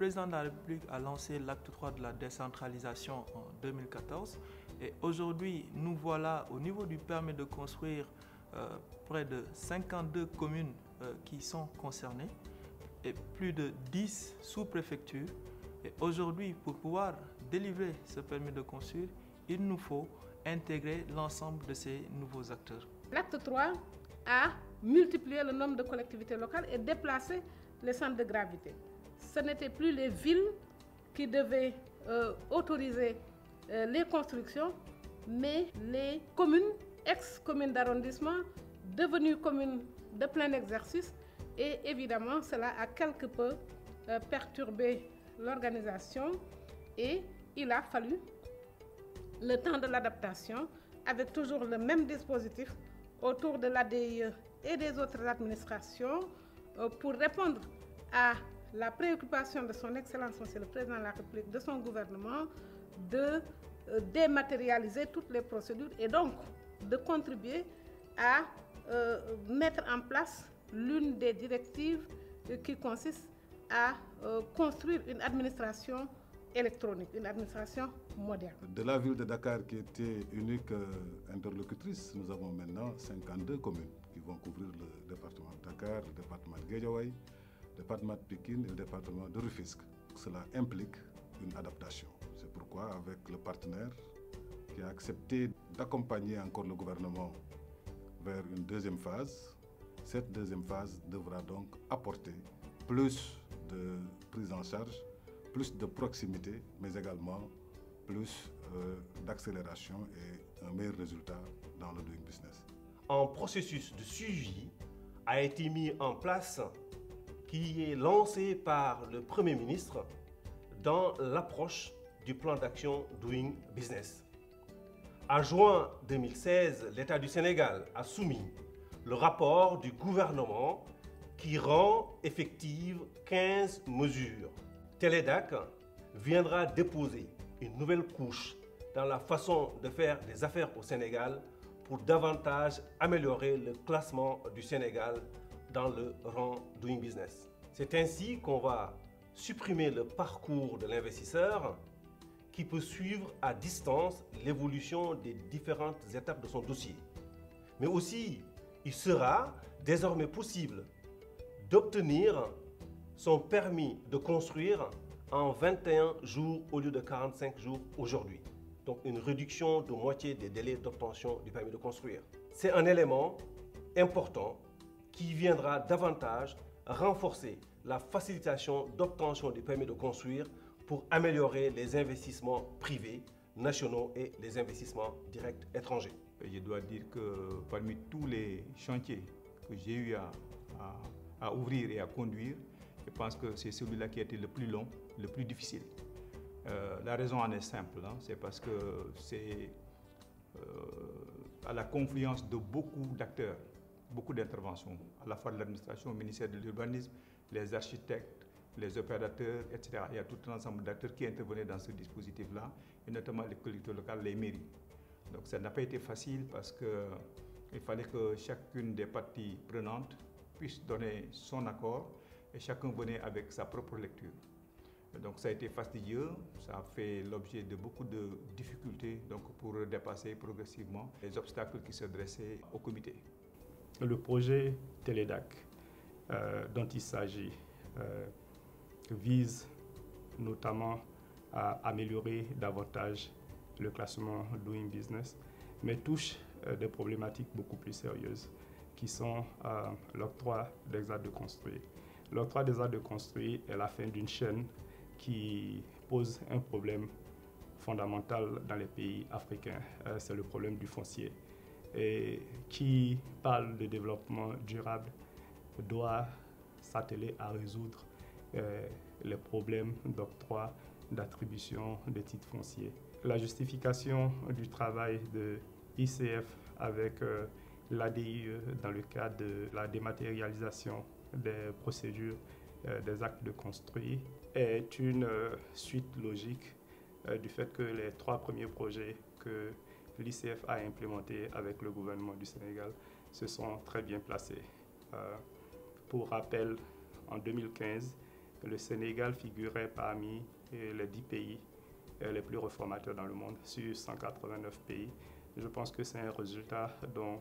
président de la République a lancé l'acte 3 de la décentralisation en 2014 et aujourd'hui, nous voilà au niveau du permis de construire près de 52 communes qui sont concernées et plus de 10 sous-préfectures. Et aujourd'hui, pour pouvoir délivrer ce permis de construire, il nous faut intégrer l'ensemble de ces nouveaux acteurs. L'acte 3 a multiplié le nombre de collectivités locales et déplacé les centres de gravité. Ce n'étaient plus les villes qui devaient autoriser les constructions, mais les communes, ex-communes d'arrondissement, devenues communes de plein exercice. Et évidemment, cela a quelque peu perturbé l'organisation et il a fallu le temps de l'adaptation avec toujours le même dispositif autour de l'ADIE et des autres administrations pour répondre à la préoccupation de son Excellence, Monsieur le Président de la République, de son gouvernement, de dématérialiser toutes les procédures et donc de contribuer à mettre en place l'une des directives qui consiste à construire une administration électronique, une administration moderne. De la ville de Dakar qui était unique interlocutrice, nous avons maintenant 52 communes qui vont couvrir le département de Dakar, le département de Guédiawaye, le département de Pikine et le département de Rufisque. Cela implique une adaptation. C'est pourquoi, avec le partenaire qui a accepté d'accompagner encore le gouvernement vers une deuxième phase, cette deuxième phase devra donc apporter plus de prise en charge, plus de proximité, mais également plus d'accélération et un meilleur résultat dans le doing business. Un processus de suivi a été mis en place qui est lancé par le Premier ministre dans l'approche du plan d'action Doing Business. En juin 2016, l'État du Sénégal a soumis le rapport du gouvernement qui rend effective 15 mesures. Télédac viendra déposer une nouvelle couche dans la façon de faire des affaires au Sénégal pour davantage améliorer le classement du Sénégal dans le rang Doing Business. C'est ainsi qu'on va supprimer le parcours de l'investisseur qui peut suivre à distance l'évolution des différentes étapes de son dossier. Mais aussi, il sera désormais possible d'obtenir son permis de construire en 21 jours au lieu de 45 jours aujourd'hui. Donc une réduction de moitié des délais d'obtention du permis de construire. C'est un élément important qui viendra davantage renforcer la facilitation d'obtention du permis de construire pour améliorer les investissements privés, nationaux et les investissements directs étrangers. Je dois dire que parmi tous les chantiers que j'ai eu à ouvrir et à conduire, je pense que c'est celui-là qui a été le plus long, le plus difficile. La raison en est simple, c'est parce que c'est à la confluence de beaucoup d'acteurs, beaucoup d'interventions, à la fois de l'administration, au ministère de l'Urbanisme, les architectes, les opérateurs, etc. Il y a tout un ensemble d'acteurs qui intervenaient dans ce dispositif-là, et notamment les collectivités locales, les mairies. Donc ça n'a pas été facile parce qu'il fallait que chacune des parties prenantes puisse donner son accord et chacun venait avec sa propre lecture. Donc ça a été fastidieux, ça a fait l'objet de beaucoup de difficultés donc pour dépasser progressivement les obstacles qui se dressaient au comité. Le projet Télédac dont il s'agit vise notamment à améliorer davantage le classement Doing Business, mais touche des problématiques beaucoup plus sérieuses qui sont l'octroi des actes de construire. L'octroi des actes de construire est la fin d'une chaîne qui pose un problème fondamental dans les pays africains. C'est le problème du foncier. Et qui parle de développement durable doit s'atteler à résoudre les problèmes d'octroi, d'attribution des titres fonciers. La justification du travail de ICF avec l'ADIE dans le cadre de la dématérialisation des procédures des actes de construire est une suite logique du fait que les 3 premiers projets que l'ICF a implémentés avec le gouvernement du Sénégal se sont très bien placés. Pour rappel, en 2015, le Sénégal figurait parmi les 10 pays les plus réformateurs dans le monde sur 189 pays. Je pense que c'est un résultat dont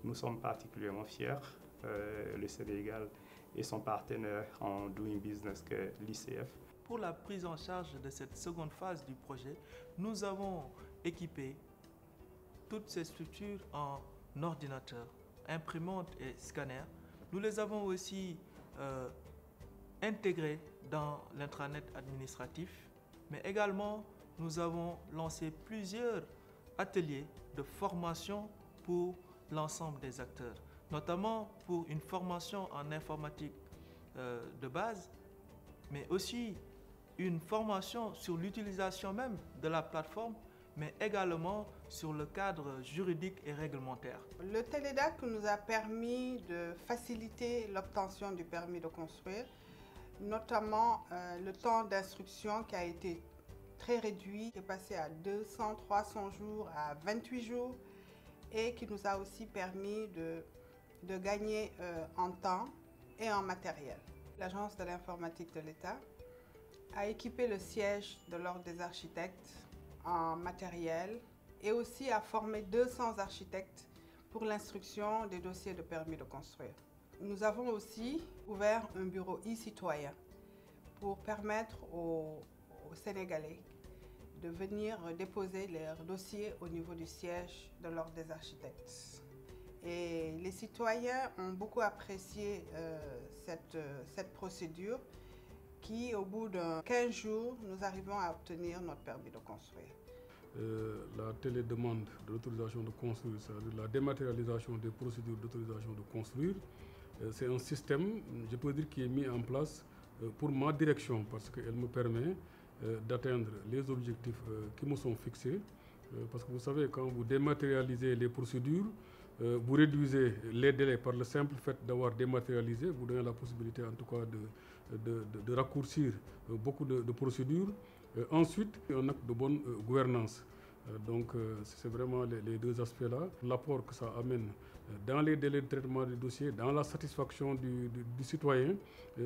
nous sommes particulièrement fiers. Le Sénégal et son partenaire en Doing Business, que est l'ICF. Pour la prise en charge de cette seconde phase du projet, nous avons équipé toutes ces structures en ordinateurs, imprimantes et scanners. Nous les avons aussi intégrés dans l'intranet administratif, mais également nous avons lancé plusieurs ateliers de formation pour l'ensemble des acteurs, notamment pour une formation en informatique de base, mais aussi une formation sur l'utilisation même de la plateforme, mais également sur le cadre juridique et réglementaire. Le Télédac nous a permis de faciliter l'obtention du permis de construire, notamment le temps d'instruction qui a été très réduit, qui est passé à 200-300 jours à 28 jours et qui nous a aussi permis de gagner en temps et en matériel. L'Agence de l'informatique de l'État a équipé le siège de l'Ordre des architectes en matériel et aussi a formé 200 architectes pour l'instruction des dossiers de permis de construire. Nous avons aussi ouvert un bureau e-citoyen pour permettre aux Sénégalais de venir déposer leurs dossiers au niveau du siège de l'Ordre des architectes. Et les citoyens ont beaucoup apprécié cette procédure qui, au bout de 15 jours, nous arrivons à obtenir notre permis de construire. La télédemande de l'autorisation de construire, c'est-à-dire la dématérialisation des procédures d'autorisation de construire, c'est un système, je peux dire, qui est mis en place pour ma direction parce qu'elle me permet d'atteindre les objectifs qui me sont fixés. Parce que vous savez, quand vous dématérialisez les procédures, vous réduisez les délais par le simple fait d'avoir dématérialisé, vous donnez la possibilité en tout cas de raccourcir beaucoup de procédures. Ensuite, un acte de bonne gouvernance. Donc c'est vraiment les deux aspects-là. L'apport que ça amène dans les délais de traitement des dossiers, dans la satisfaction du citoyen,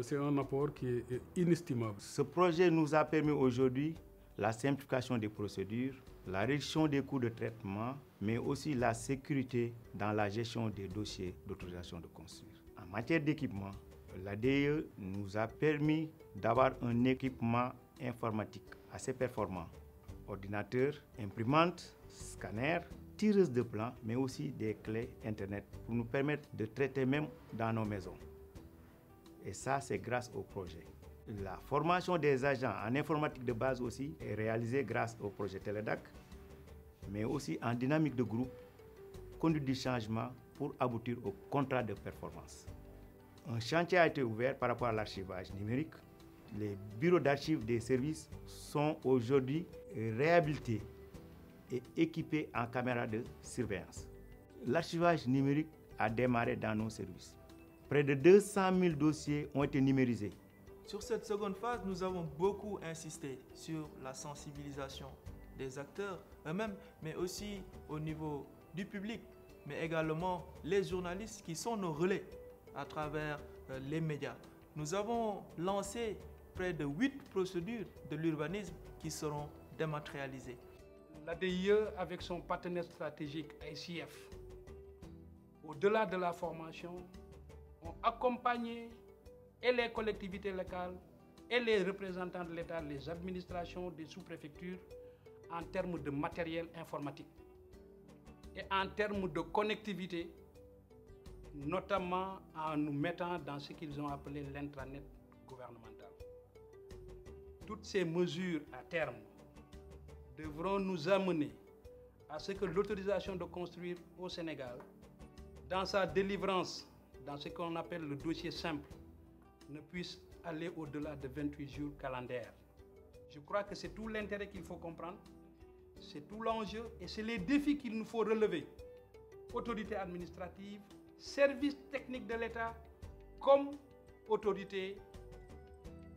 c'est un apport qui est inestimable. Ce projet nous a permis aujourd'hui la simplification des procédures, la réduction des coûts de traitement, mais aussi la sécurité dans la gestion des dossiers d'autorisation de construire. En matière d'équipement, l'ADE nous a permis d'avoir un équipement informatique assez performant. Ordinateur, imprimante, scanner, tireuse de plans, mais aussi des clés Internet pour nous permettre de traiter même dans nos maisons. Et ça, c'est grâce au projet. La formation des agents en informatique de base aussi est réalisée grâce au projet Télédac, mais aussi en dynamique de groupe, conduite du changement pour aboutir au contrat de performance. Un chantier a été ouvert par rapport à l'archivage numérique. Les bureaux d'archives des services sont aujourd'hui réhabilités et équipés en caméras de surveillance. L'archivage numérique a démarré dans nos services. Près de 200 000 dossiers ont été numérisés. Sur cette seconde phase, nous avons beaucoup insisté sur la sensibilisation des acteurs eux-mêmes, mais aussi au niveau du public, mais également les journalistes qui sont nos relais à travers les médias. Nous avons lancé près de 8 procédures de l'urbanisme qui seront dématérialisées. L'ADIE, avec son partenaire stratégique ICF, au-delà de la formation, ont accompagné et les collectivités locales et les représentants de l'État, les administrations des sous-préfectures en termes de matériel informatique et en termes de connectivité, notamment en nous mettant dans ce qu'ils ont appelé l'intranet gouvernemental. Toutes ces mesures à terme devront nous amener à ce que l'autorisation de construire au Sénégal, dans sa délivrance, dans ce qu'on appelle le dossier simple, ne puisse aller au-delà de 28 jours calendaires. Je crois que c'est tout l'intérêt qu'il faut comprendre, c'est tout l'enjeu et c'est les défis qu'il nous faut relever. Autorité administrative, services techniques de l'État, comme autorités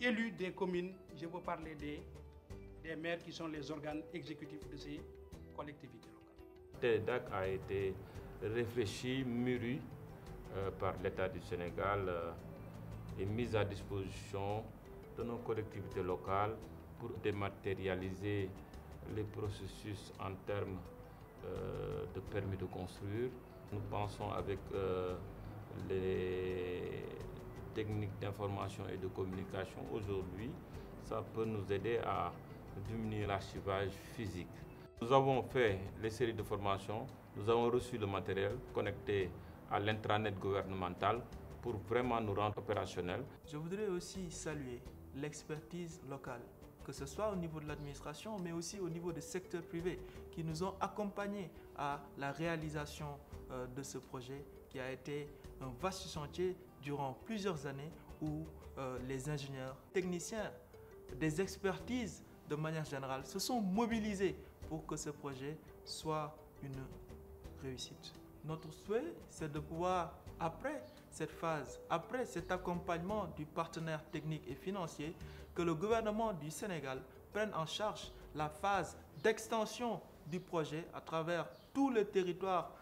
élues des communes, je veux parler des maires qui sont les organes exécutifs de ces collectivités locales. Télédac a été réfléchi, mûri par l'État du Sénégal est mise à disposition de nos collectivités locales pour dématérialiser les processus en termes de permis de construire. Nous pensons avec les techniques d'information et de communication aujourd'hui, ça peut nous aider à diminuer l'archivage physique. Nous avons fait les séries de formations, nous avons reçu le matériel connecté à l'intranet gouvernemental pour vraiment nous rendre opérationnels. Je voudrais aussi saluer l'expertise locale, que ce soit au niveau de l'administration, mais aussi au niveau des secteurs privés, qui nous ont accompagnés à la réalisation de ce projet, qui a été un vaste chantier durant plusieurs années où les ingénieurs, techniciens, des expertises de manière générale se sont mobilisés pour que ce projet soit une réussite. Notre souhait, c'est de pouvoir, après cette phase, après cet accompagnement du partenaire technique et financier, que le gouvernement du Sénégal prenne en charge la phase d'extension du projet à travers tout le territoire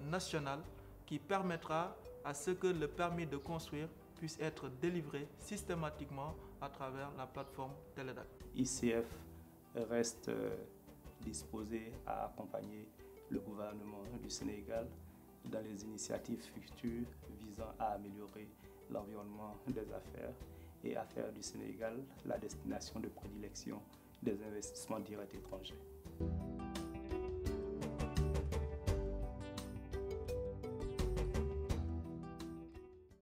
national, qui permettra à ce que le permis de construire puisse être délivré systématiquement à travers la plateforme Télédac. ICF reste disposé à accompagner le gouvernement du Sénégal dans les initiatives futures visant à améliorer l'environnement des affaires et à faire du Sénégal la destination de prédilection des investissements directs étrangers.